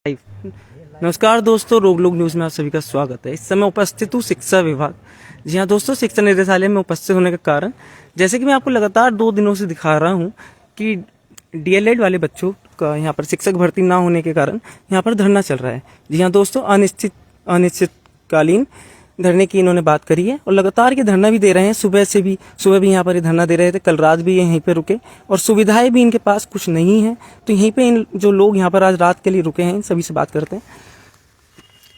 नमस्कार दोस्तों, रोग लोग न्यूज में आप सभी का स्वागत है। इस समय उपस्थित हूँ शिक्षा विभाग। जी हाँ दोस्तों, शिक्षा निदेशालय में उपस्थित होने का कारण, जैसे कि मैं आपको लगातार 2 दिनों से दिखा रहा हूँ कि डीएलएड वाले बच्चों का यहाँ पर शिक्षक भर्ती ना होने के कारण यहाँ पर धरना चल रहा है। जी हाँ दोस्तों, अनिश्चितकालीन धरने की इन्होंने बात करी है और लगातार ये धरना भी दे रहे हैं। सुबह भी यहाँ पर ये धरना दे रहे थे, कल रात भी ये यहीं पे रुके और सुविधाएं भी इनके पास कुछ नहीं है। तो यहीं पे इन जो लोग यहाँ पर आज रात के लिए रुके हैं, इन सभी से बात करते हैं।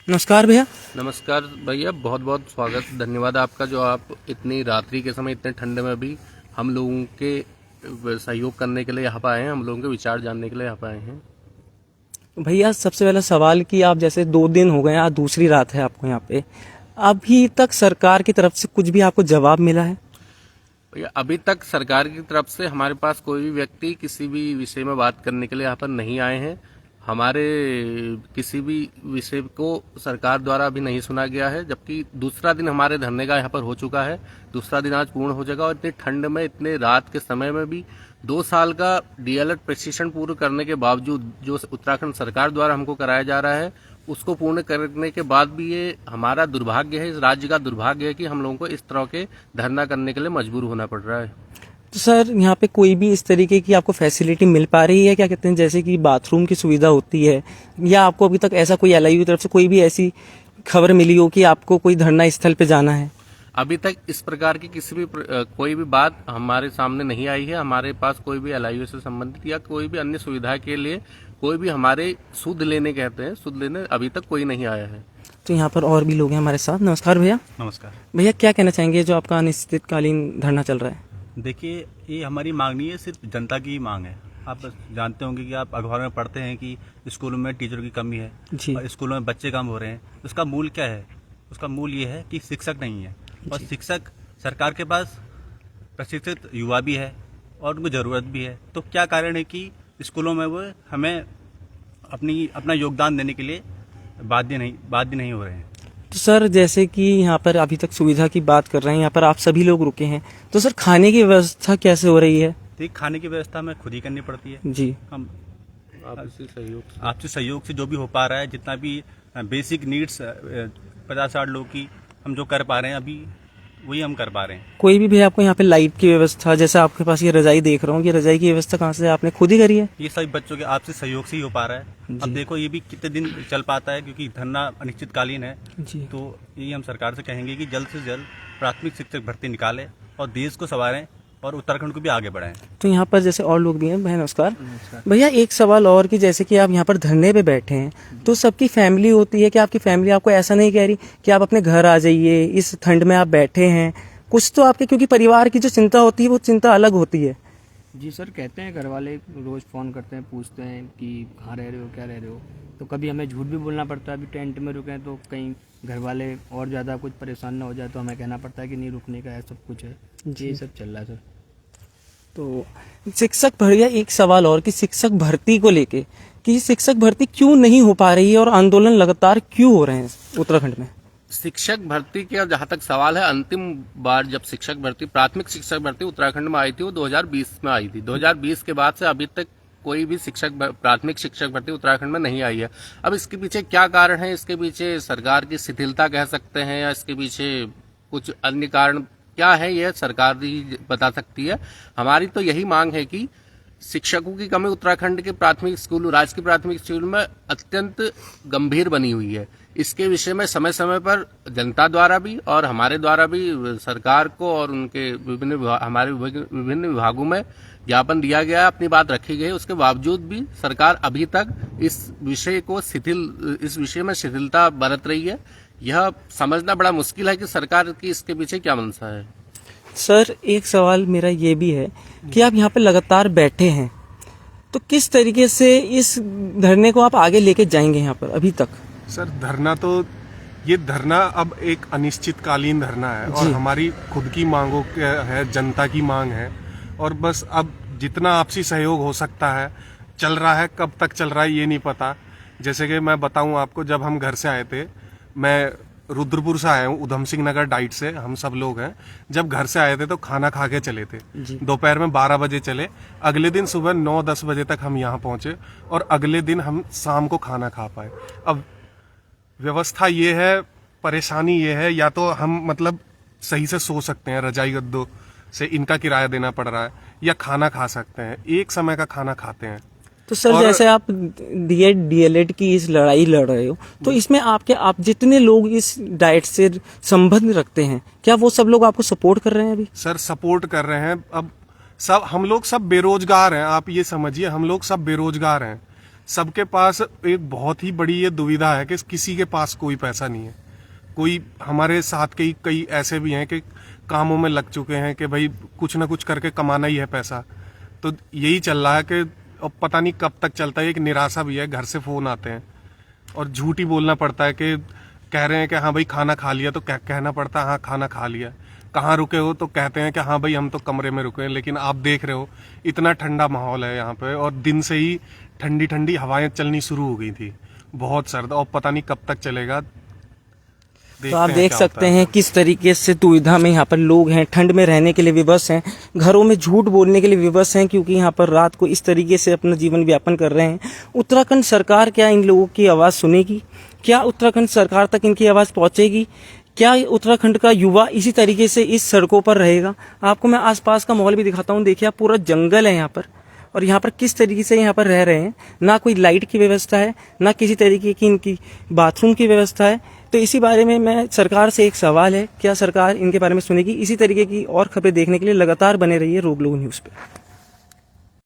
नमस्कार भैया। नमस्कार भैया, बहुत बहुत स्वागत, धन्यवाद आपका जो आप इतनी रात्रि के समय इतने ठंड में भी हम लोगों के सहयोग करने के लिए यहाँ पर आए हैं, हम लोगों के विचार जानने के लिए यहाँ पर आए हैं। भैया सबसे पहला सवाल कि आप जैसे 2 दिन हो गए, आज दूसरी रात है आपको यहाँ पे, अभी तक सरकार की तरफ से कुछ भी आपको जवाब मिला है? भैया अभी तक सरकार की तरफ से हमारे पास कोई भी व्यक्ति किसी भी विषय में बात करने के लिए यहाँ पर नहीं आए हैं। हमारे किसी भी विषय को सरकार द्वारा अभी नहीं सुना गया है, जबकि दूसरा दिन हमारे धरने का यहाँ पर हो चुका है। दूसरा दिन आज पूर्ण हो जाएगा और इतनी ठंड में, इतने रात के समय में भी 2 साल का डीएलएड प्रशिक्षण पूर्ण करने के बावजूद जो उत्तराखंड सरकार द्वारा हमको कराया जा रहा है, उसको पूर्ण करने के बाद भी ये हमारा दुर्भाग्य है, इस राज्य का दुर्भाग्य है कि हम लोगों को इस तरह के धरना करने के लिए मजबूर होना पड़ रहा है। तो सर यहाँ पे कोई भी इस तरीके की आपको फैसिलिटी मिल पा रही है, क्या कहते हैं, जैसे कि बाथरूम की सुविधा होती है, या आपको अभी तक ऐसा कोई एलआईयू की तरफ से कोई भी ऐसी खबर मिली हो कि आपको कोई धरना स्थल पे जाना है? अभी तक इस प्रकार की कोई भी बात हमारे सामने नहीं आई है। हमारे पास कोई भी एलआईयू से संबंधित या कोई भी अन्य सुविधा के लिए कोई भी हमारे सुध लेने कहते हैं, सुध लेने अभी तक कोई नहीं आया है। तो यहाँ पर और भी लोग हैं हमारे साथ। नमस्कार भैया। नमस्कार भैया, क्या कहना चाहेंगे जो आपका अनिश्चितकालीन धरना चल रहा है? देखिए, ये हमारी मांग नहीं है, सिर्फ जनता की मांग है। आप जानते होंगे कि आप अखबार में पढ़ते हैं कि स्कूलों में टीचरों की कमी है जी। और स्कूलों में बच्चे कम हो रहे हैं। उसका मूल क्या है? उसका मूल ये है कि शिक्षक नहीं है, और शिक्षक सरकार के पास प्रशिक्षित युवा भी है और उनको ज़रूरत भी है। तो क्या कारण है कि स्कूलों में वो हमें अपना योगदान देने के लिए बाध्य नहीं हो रहे हैं। तो सर जैसे कि यहाँ पर अभी तक सुविधा की बात कर रहे हैं, यहाँ पर आप सभी लोग रुके हैं, तो सर खाने की व्यवस्था कैसे हो रही है? ठीक, खाने की व्यवस्था हमें खुद ही करनी पड़ती है। जी। हम आपसे सहयोग से जो भी हो पा रहा है, जितना भी बेसिक नीड्स 50-60 लोग की हम जो कर पा रहे हैं अभी, वही हम कर पा रहे हैं। कोई भी भैया आपको यहाँ पे लाइट की व्यवस्था, जैसे आपके पास ये रजाई देख रहा हूँ, ये रजाई की व्यवस्था कहाँ से आपने खुद ही करी है? ये सभी बच्चों के आपसे सहयोग से ही हो पा रहा है। अब देखो ये भी कितने दिन चल पाता है, क्योंकि धरना अनिश्चितकालीन है। जी। तो यही हम सरकार से कहेंगे कि जल्द से जल्द प्राथमिक शिक्षक भर्ती निकालें और देश को संवारें और उत्तराखंड को भी आगे बढ़ाएं। तो यहाँ पर जैसे और लोग भी हैं। भैया नमस्कार। भैया एक सवाल और कि जैसे कि आप यहाँ पर धरने पे बैठे हैं, तो सबकी फैमिली होती है कि आपकी फैमिली आपको ऐसा नहीं कह रही कि आप अपने घर आ जाइए, इस ठंड में आप बैठे हैं? कुछ तो आपके, क्योंकि परिवार की जो चिंता होती है वो चिंता अलग होती है। जी सर, कहते हैं घर वाले, रोज़ फ़ोन करते हैं, पूछते हैं कि कहाँ रह रहे हो, क्या रह रहे हो। तो कभी हमें झूठ भी बोलना पड़ता है, अभी टेंट में रुके हैं तो कहीं घर वाले और ज़्यादा कुछ परेशान ना हो जाए तो हमें कहना पड़ता है कि नहीं रुकने का है, सब कुछ है। जी, सब चल रहा है सर। तो शिक्षक भैया एक सवाल और कि शिक्षक भर्ती को लेके कि शिक्षक भर्ती क्यों नहीं हो पा रही है और आंदोलन लगातार क्यों हो रहे हैं उत्तराखंड में? शिक्षक भर्ती का जहां तक सवाल है, अंतिम बार जब प्राथमिक शिक्षक भर्ती उत्तराखंड में आई थी वो 2020 में आई थी। 2020 के बाद से अभी तक कोई भी प्राथमिक शिक्षक भर्ती उत्तराखंड में नहीं आई है। अब इसके पीछे क्या कारण है? इसके पीछे सरकार की शिथिलता कह सकते हैं, या इसके पीछे कुछ अन्य कारण क्या है, यह सरकार ही बता सकती है। हमारी तो यही मांग है कि शिक्षकों की कमी उत्तराखंड के प्राथमिक स्कूल, राजकीय प्राथमिक स्कूल में अत्यंत गंभीर बनी हुई है। इसके विषय में समय समय पर जनता द्वारा भी और हमारे द्वारा भी सरकार को और उनके हमारे विभिन्न विभागों में ज्ञापन दिया गया, अपनी बात रखी गई। उसके बावजूद भी सरकार अभी तक इस विषय में शिथिलता बरत रही है। यह समझना बड़ा मुश्किल है कि सरकार की इसके पीछे क्या मंशा है। सर एक सवाल मेरा ये भी है कि आप यहाँ पे लगातार बैठे हैं, तो किस तरीके से इस धरने को आप आगे लेके जाएंगे यहाँ पर अभी तक? सर ये धरना अब एक अनिश्चितकालीन धरना है और हमारी खुद की मांगों है, जनता की मांग है, और बस अब जितना आपसी सहयोग हो सकता है चल रहा है। कब तक चल रहा है ये नहीं पता। जैसे कि मैं बताऊं आपको, जब हम घर से आए थे, मैं रुद्रपुर से आए हूँ, उधम सिंह नगर डाइट से हम सब लोग हैं। जब घर से आए थे तो खाना खा के चले थे, दोपहर में 12 बजे चले, अगले दिन सुबह 9-10 बजे तक हम यहाँ पहुंचे और अगले दिन हम शाम को खाना खा पाए। अब व्यवस्था ये है, परेशानी ये है, या तो हम मतलब सही से सो सकते हैं, रजाई गद्दों से इनका किराया देना पड़ रहा है, या खाना खा सकते हैं, एक समय का खाना खाते हैं। तो सर जैसे आप डीएलएड की इस लड़ाई लड़ रहे हो, तो इसमें आप जितने लोग इस डाइट से संबंध रखते हैं, क्या वो सब लोग आपको सपोर्ट कर रहे हैं अभी? सर सपोर्ट कर रहे हैं। अब सब हम लोग सब बेरोजगार हैं, आप ये समझिए, हम लोग सब बेरोजगार हैं। सबके पास एक बहुत ही बड़ी ये दुविधा है कि किसी के पास कोई पैसा नहीं है। कोई हमारे साथ के कई ऐसे भी हैं कि कामों में लग चुके हैं कि भाई कुछ ना कुछ करके कमाना ही है पैसा। तो यही चल रहा है कि अब पता नहीं कब तक चलता है। एक निराशा भी है, घर से फोन आते हैं और झूठ ही बोलना पड़ता है कि कह रहे हैं कि हाँ भाई खाना खा लिया, तो कहना पड़ता है हाँ खाना खा लिया। कहाँ रुके हो, तो कहते हैं कि हाँ भाई हम तो कमरे में रुके हैं। लेकिन आप देख रहे हो इतना ठंडा माहौल है यहाँ पे, और दिन से ही ठंडी ठंडी हवाएं चलनी शुरू हो गई थी, बहुत सर्द, और पता नहीं कब तक चलेगा। तो आप देख सकते हैं किस तरीके से दुविधा में यहाँ पर लोग हैं, ठंड में रहने के लिए विवश हैं, घरों में झूठ बोलने के लिए विवश हैं, क्योंकि यहाँ पर रात को इस तरीके से अपना जीवन यापन कर रहे हैं। उत्तराखंड सरकार क्या इन लोगों की आवाज़ सुनेगी? क्या उत्तराखंड सरकार तक इनकी आवाज़ पहुंचेगी? क्या उत्तराखंड का युवा इसी तरीके से इस सड़कों पर रहेगा? आपको मैं आसपास का माहौल भी दिखाता हूँ। देखिए, आप पूरा जंगल है यहाँ पर, और यहाँ पर किस तरीके से यहाँ पर रह रहे हैं। ना कोई लाइट की व्यवस्था है, ना किसी तरीके की इनकी बाथरूम की व्यवस्था है। तो इसी बारे में मैं सरकार से एक सवाल है, क्या सरकार इनके बारे में सुनेगी? इसी तरीके की और खबरें देखने के लिए लगातार बने रहिए रोग लोग न्यूज़ पे।